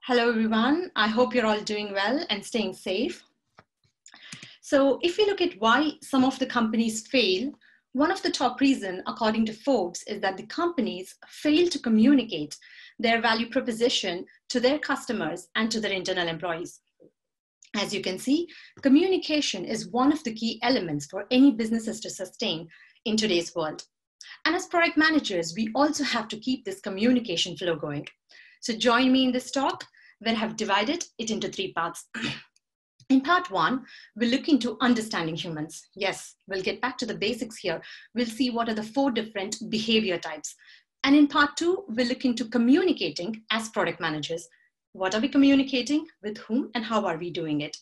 Hello, everyone. I hope you're all doing well and staying safe. So if we look at why some of the companies fail, one of the top reasons, according to Forbes, is that the companies fail to communicate their value proposition to their customers and to their internal employees. As you can see, communication is one of the key elements for any businesses to sustain in today's world. And as product managers, we also have to keep this communication flow going. So join me in this talk where I have divided it into 3 parts. In part 1, we'll look into understanding humans. Yes, we'll get back to the basics here. We'll see what are the 4 different behavior types. And in part 2, we'll look into communicating as product managers. What are we communicating, with whom, and how are we doing it?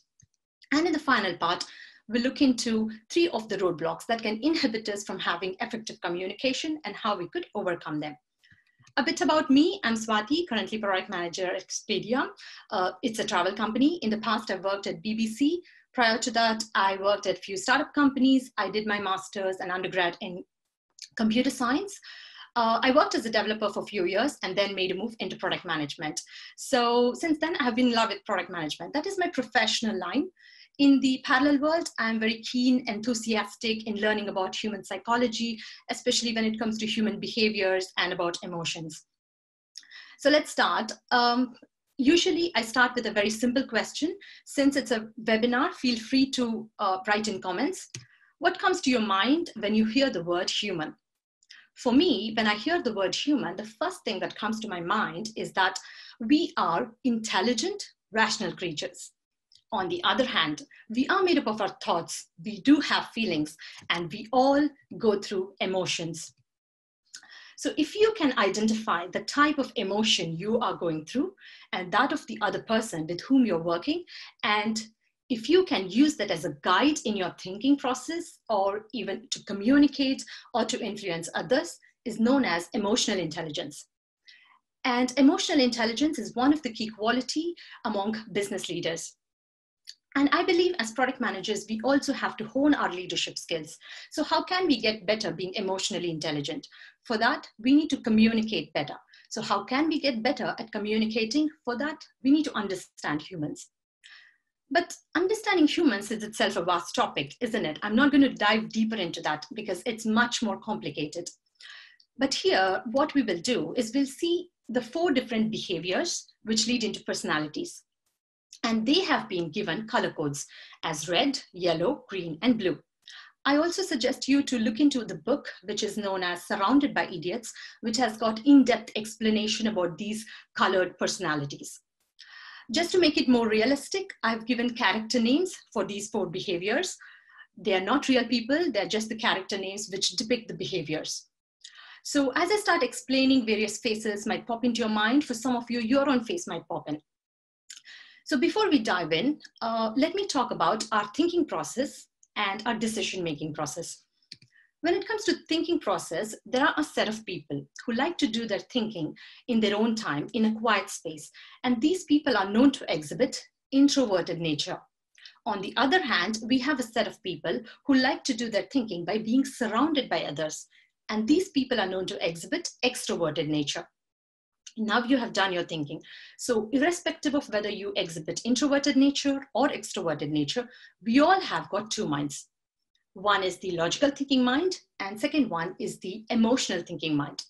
And in the final part, we'll look into 3 of the roadblocks that can inhibit us from having effective communication and how we could overcome them. A bit about me, I'm Swathi, currently product manager at Expedia. It's a travel company. In the past, I've worked at BBC. Prior to that, I worked at a few startup companies. I did my master's and undergrad in computer science. I worked as a developer for a few years and then made a move into product management. So since then, I have been in love with product management. That is my professional line. In the parallel world, I'm very keen, enthusiastic in learning about human psychology, especially when it comes to human behaviors and about emotions. So let's start. Usually I start with a very simple question. Since it's a webinar, feel free to write in comments. What comes to your mind when you hear the word human? For me, when I hear the word human, the first thing that comes to my mind is that we are intelligent, rational creatures. On the other hand, we are made up of our thoughts, we do have feelings, and we all go through emotions. So if you can identify the type of emotion you are going through and that of the other person with whom you're working, and if you can use that as a guide in your thinking process or even to communicate or to influence others, is known as emotional intelligence. And emotional intelligence is one of the key qualities among business leaders. And I believe as product managers, we also have to hone our leadership skills. So how can we get better being emotionally intelligent? For that, we need to communicate better. So how can we get better at communicating? For that, we need to understand humans. But understanding humans is itself a vast topic, isn't it? I'm not going to dive deeper into that because it's much more complicated. But here, what we will do is we'll see the 4 different behaviors which lead into personalities. And they have been given color codes as red, yellow, green, and blue. I also suggest you to look into the book, which is known as Surrounded by Idiots, which has got in-depth explanation about these colored personalities. Just to make it more realistic, I've given character names for these 4 behaviors. They are not real people, they're just the character names which depict the behaviors. So as I start explaining, various faces might pop into your mind. For some of you, your own face might pop in. So before we dive in, let me talk about our thinking process and our decision-making process. When it comes to thinking process, there are a set of people who like to do their thinking in their own time in a quiet space. And these people are known to exhibit introverted nature. On the other hand, we have a set of people who like to do their thinking by being surrounded by others. And these people are known to exhibit extroverted nature. Now you have done your thinking. So irrespective of whether you exhibit introverted nature or extroverted nature, we all have got 2 minds. One is the logical thinking mind, and second one is the emotional thinking mind.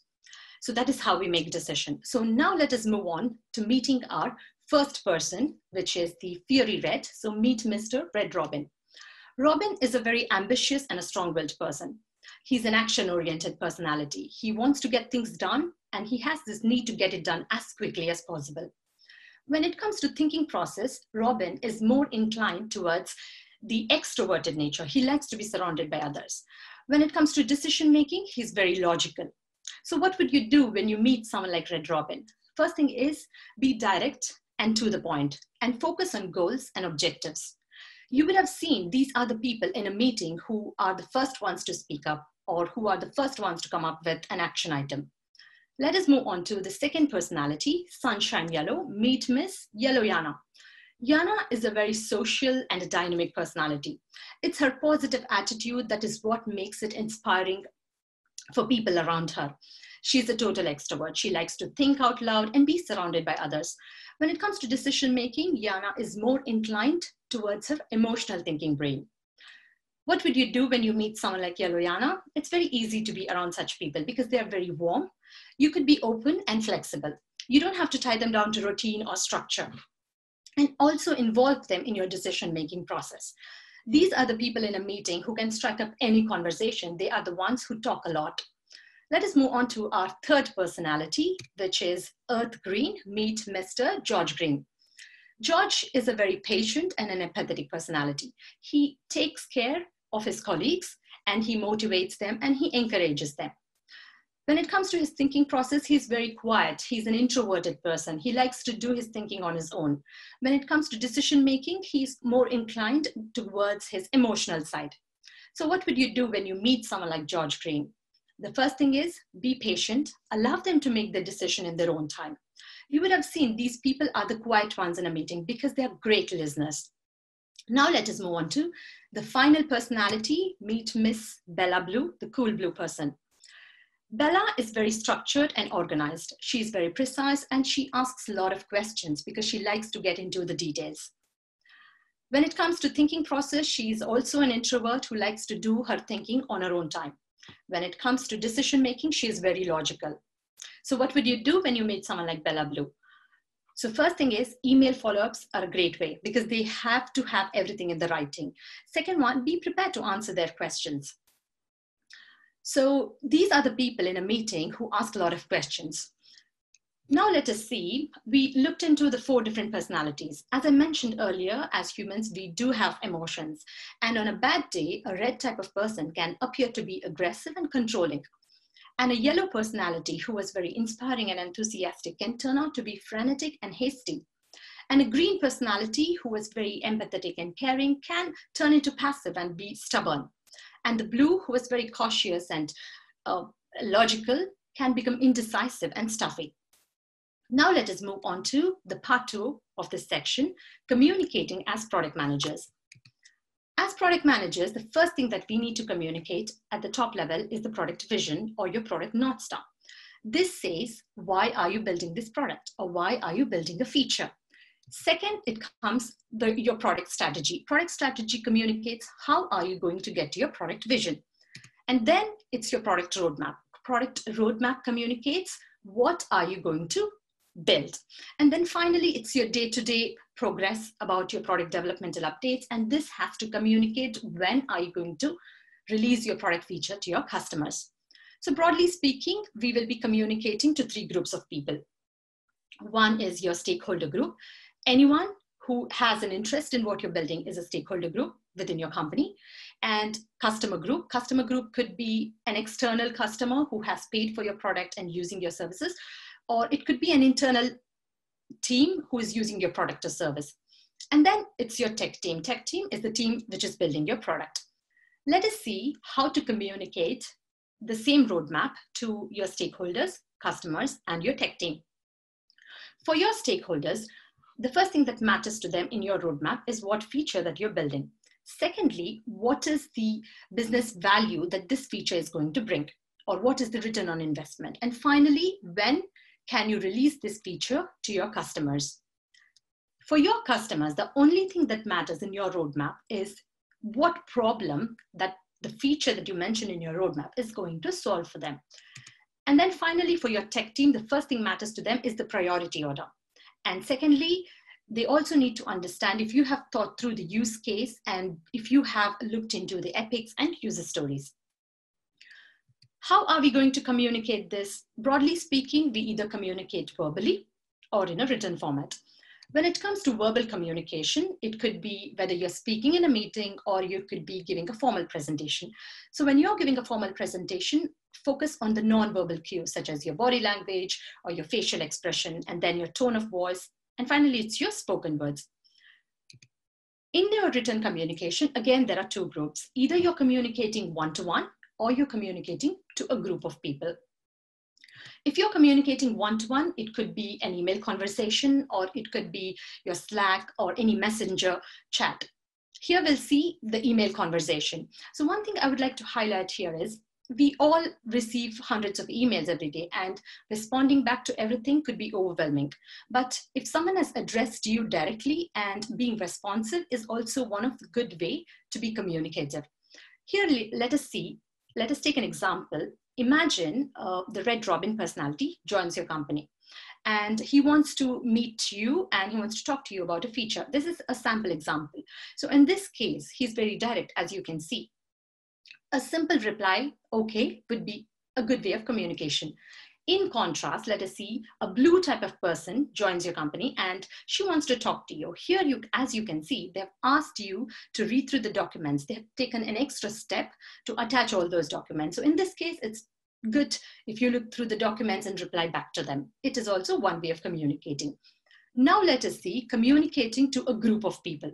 So that is how we make decisions. So now let us move on to meeting our first person, which is the fiery red. So meet Mr. Red Robin. Robin is a very ambitious and a strong-willed person. He's an action-oriented personality. He wants to get things done, and he has this need to get it done as quickly as possible. When it comes to thinking process, Robin is more inclined towards the extroverted nature. He likes to be surrounded by others. When it comes to decision making, he's very logical. So what would you do when you meet someone like Red Robin? First thing is be direct and to the point and focus on goals and objectives. You would have seen these are the people in a meeting who are the first ones to speak up or who are the first ones to come up with an action item. Let us move on to the second personality, Sunshine Yellow. Meet Miss Yellow Yana. Yana is a very social and a dynamic personality. It's her positive attitude that is what makes it inspiring for people around her. She's a total extrovert. She likes to think out loud and be surrounded by others. When it comes to decision making, Yana is more inclined towards her emotional thinking brain. What would you do when you meet someone like Yellow Yana? It's very easy to be around such people because they are very warm. You could be open and flexible. You don't have to tie them down to routine or structure. And also involve them in your decision-making process. These are the people in a meeting who can strike up any conversation. They are the ones who talk a lot. Let us move on to our third personality, which is Earth Green. Meet Mr. George Green. George is a very patient and an empathetic personality. He takes care of his colleagues and he motivates them and he encourages them. When it comes to his thinking process, he's very quiet. He's an introverted person. He likes to do his thinking on his own. When it comes to decision making, he's more inclined towards his emotional side. So what would you do when you meet someone like George Green? The first thing is be patient. Allow them to make the decision in their own time. You would have seen these people are the quiet ones in a meeting because they are great listeners. Now let us move on to the final personality. Meet Miss Bella Blue, the cool blue person. Bella is very structured and organized. She's very precise and she asks a lot of questions because she likes to get into the details. When it comes to thinking process, she's also an introvert who likes to do her thinking on her own time. When it comes to decision making, she is very logical. So what would you do when you meet someone like Bella Blue? So first thing is email follow-ups are a great way because they have to have everything in the writing. Second one, be prepared to answer their questions. So these are the people in a meeting who ask a lot of questions. Now let us see, we looked into the 4 different personalities. As I mentioned earlier, as humans, we do have emotions. And on a bad day, a red type of person can appear to be aggressive and controlling. And a yellow personality who was very inspiring and enthusiastic can turn out to be frenetic and hasty. And a green personality who was very empathetic and caring can turn into passive and be stubborn. And the blue, who is very cautious and logical, can become indecisive and stuffy. Now let us move on to the part 2 of this section, communicating as product managers. As product managers, the first thing that we need to communicate at the top level is the product vision or your product North Star. This says, why are you building this product or why are you building a feature? Second, it comes your product strategy. Product strategy communicates how are you going to get to your product vision. And then it's your product roadmap. Product roadmap communicates what are you going to build. And then finally, it's your day-to-day progress about your product developmental updates. And this has to communicate when are you going to release your product feature to your customers. So broadly speaking, we will be communicating to 3 groups of people. One is your stakeholder group. Anyone who has an interest in what you're building is a stakeholder group within your company. And customer group. Customer group could be an external customer who has paid for your product and using your services, or it could be an internal team who is using your product or service. And then it's your tech team. Tech team is the team which is building your product. Let us see how to communicate the same roadmap to your stakeholders, customers, and your tech team. For your stakeholders, the first thing that matters to them in your roadmap is what feature that you're building. Secondly, what is the business value that this feature is going to bring, or what is the return on investment? And finally, when can you release this feature to your customers? For your customers, the only thing that matters in your roadmap is what problem that the feature that you mentioned in your roadmap is going to solve for them. And then finally, for your tech team, the first thing matters to them is the priority order. And secondly, they also need to understand if you have thought through the use case and if you have looked into the epics and user stories. How are we going to communicate this? Broadly speaking, we either communicate verbally or in a written format. When it comes to verbal communication, it could be whether you're speaking in a meeting or you could be giving a formal presentation. So when you're giving a formal presentation, focus on the non-verbal cues such as your body language or your facial expression, and then your tone of voice. And finally, it's your spoken words. In your written communication, again, there are 2 groups. Either you're communicating one-to-one or you're communicating to a group of people. If you're communicating one-to-one, it could be an email conversation, or it could be your Slack or any messenger chat. Here we'll see the email conversation. So one thing I would like to highlight here is we all receive hundreds of emails every day, and responding back to everything could be overwhelming. But if someone has addressed you directly, and being responsive is also one of the good way to be communicative. Here, let us take an example. Imagine the Red Robin personality joins your company, and he wants to meet you and he wants to talk to you about a feature. This is a sample example. So in this case, he's very direct, as you can see. A simple reply, okay, would be a good way of communication. In contrast, let us see a blue type of person joins your company and she wants to talk to you. Here, as you can see, they've asked you to read through the documents. They have taken an extra step to attach all those documents. So in this case, it's good if you look through the documents and reply back to them. It is also one way of communicating. Now let us see communicating to a group of people.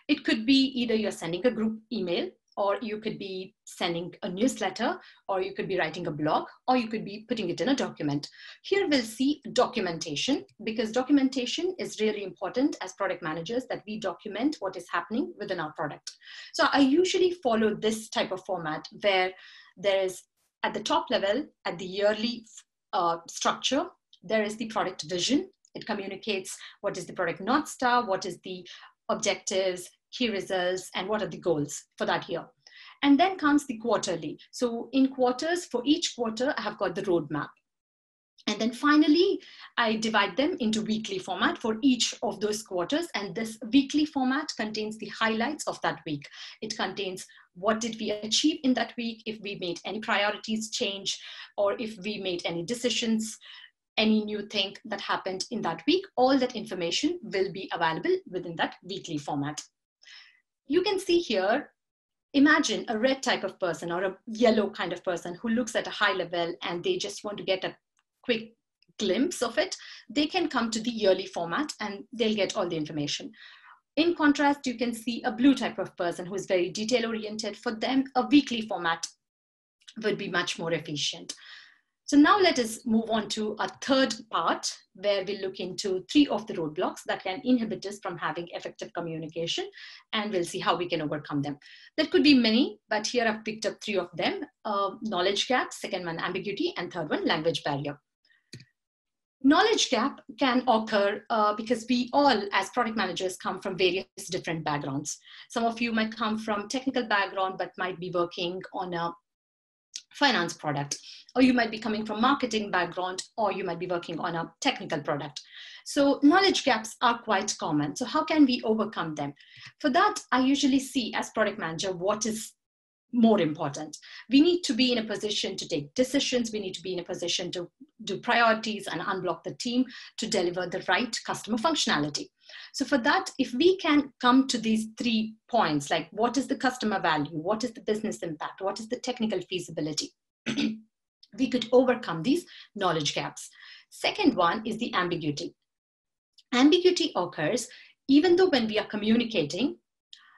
It could be either you're sending a group email, or you could be sending a newsletter, or you could be writing a blog, or you could be putting it in a document. Here we'll see documentation, because documentation is really important as product managers, that we document what is happening within our product. So I usually follow this type of format where there is, at the top level, at the yearly structure, there is the product vision. It communicates what is the product North Star, what is the objectives, key results, and what are the goals for that year. And then comes the quarterly. So in quarters, for each quarter, I have got the roadmap. And then finally, I divide them into weekly format for each of those quarters. And this weekly format contains the highlights of that week. It contains what did we achieve in that week, if we made any priorities change, or if we made any decisions, any new thing that happened in that week. All that information will be available within that weekly format. You can see here, imagine a red type of person or a yellow kind of person who looks at a high level and they just want to get a quick glimpse of it. They can come to the yearly format and they'll get all the information. In contrast, you can see a blue type of person who is very detail oriented. For them, a weekly format would be much more efficient. So now let us move on to a third part where we look into 3 of the roadblocks that can inhibit us from having effective communication, and we'll see how we can overcome them. There could be many, but here I've picked up 3 of them. Knowledge gap, second one ambiguity, and third one language barrier. Knowledge gap can occur because we all as product managers come from various different backgrounds. Some of you might come from technical background but might be working on a finance product, or you might be coming from marketing background, or you might be working on a technical product. So knowledge gaps are quite common. So how can we overcome them? For that, I usually see as product manager what is more important. We need to be in a position to take decisions. We need to be in a position to do priorities and unblock the team to deliver the right customer functionality. So for that, if we can come to these 3 points, like what is the customer value, what is the business impact, what is the technical feasibility, we could overcome these knowledge gaps. Second one is the ambiguity. Ambiguity occurs even though when we are communicating,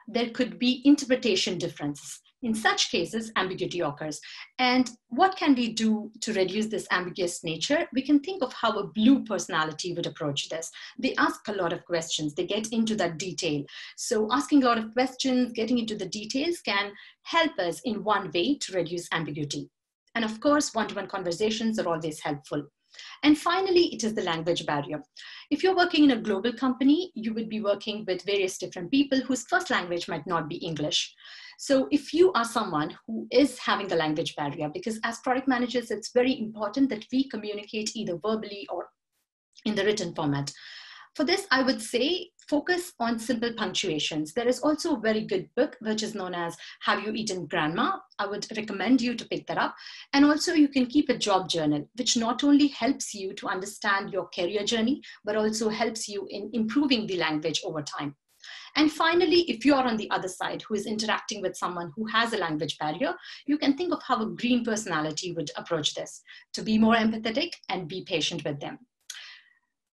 there could be interpretation differences. In such cases, ambiguity occurs. And what can we do to reduce this ambiguous nature? We can think of how a blue personality would approach this. They ask a lot of questions. They get into that detail. So asking a lot of questions, getting into the details can help us in one way to reduce ambiguity. And of course, one-to-one conversations are always helpful. And finally, it is the language barrier. If you're working in a global company, you would be working with various different people whose first language might not be English. So if you are someone who is having a language barrier, because as product managers, it's very important that we communicate either verbally or in the written format. For this, I would say focus on simple punctuations. There is also a very good book, which is known as Have You Eaten Grandma? I would recommend you to pick that up. And also you can keep a job journal, which not only helps you to understand your career journey, but also helps you in improving the language over time. And finally, if you are on the other side who is interacting with someone who has a language barrier, you can think of how a green personality would approach this, to be more empathetic and be patient with them.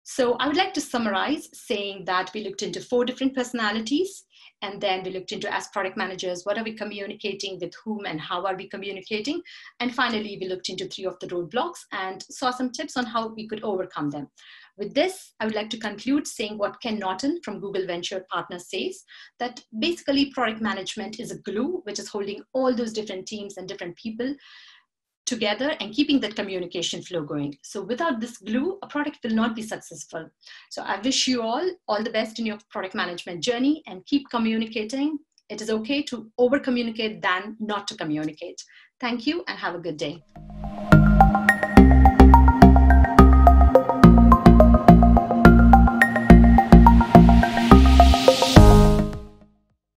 So I would like to summarize saying that we looked into 4 different personalities, and then we looked into, as product managers, what are we communicating, with whom, and how are we communicating? And finally, we looked into 3 of the roadblocks and saw some tips on how we could overcome them. With this, I would like to conclude saying what Ken Norton from Google Venture Partners says, that basically product management is a glue which is holding all those different teams and different people together and keeping that communication flow going. So without this glue, a product will not be successful. So I wish you all the best in your product management journey, and keep communicating. It is okay to over communicate than not to communicate. Thank you and have a good day.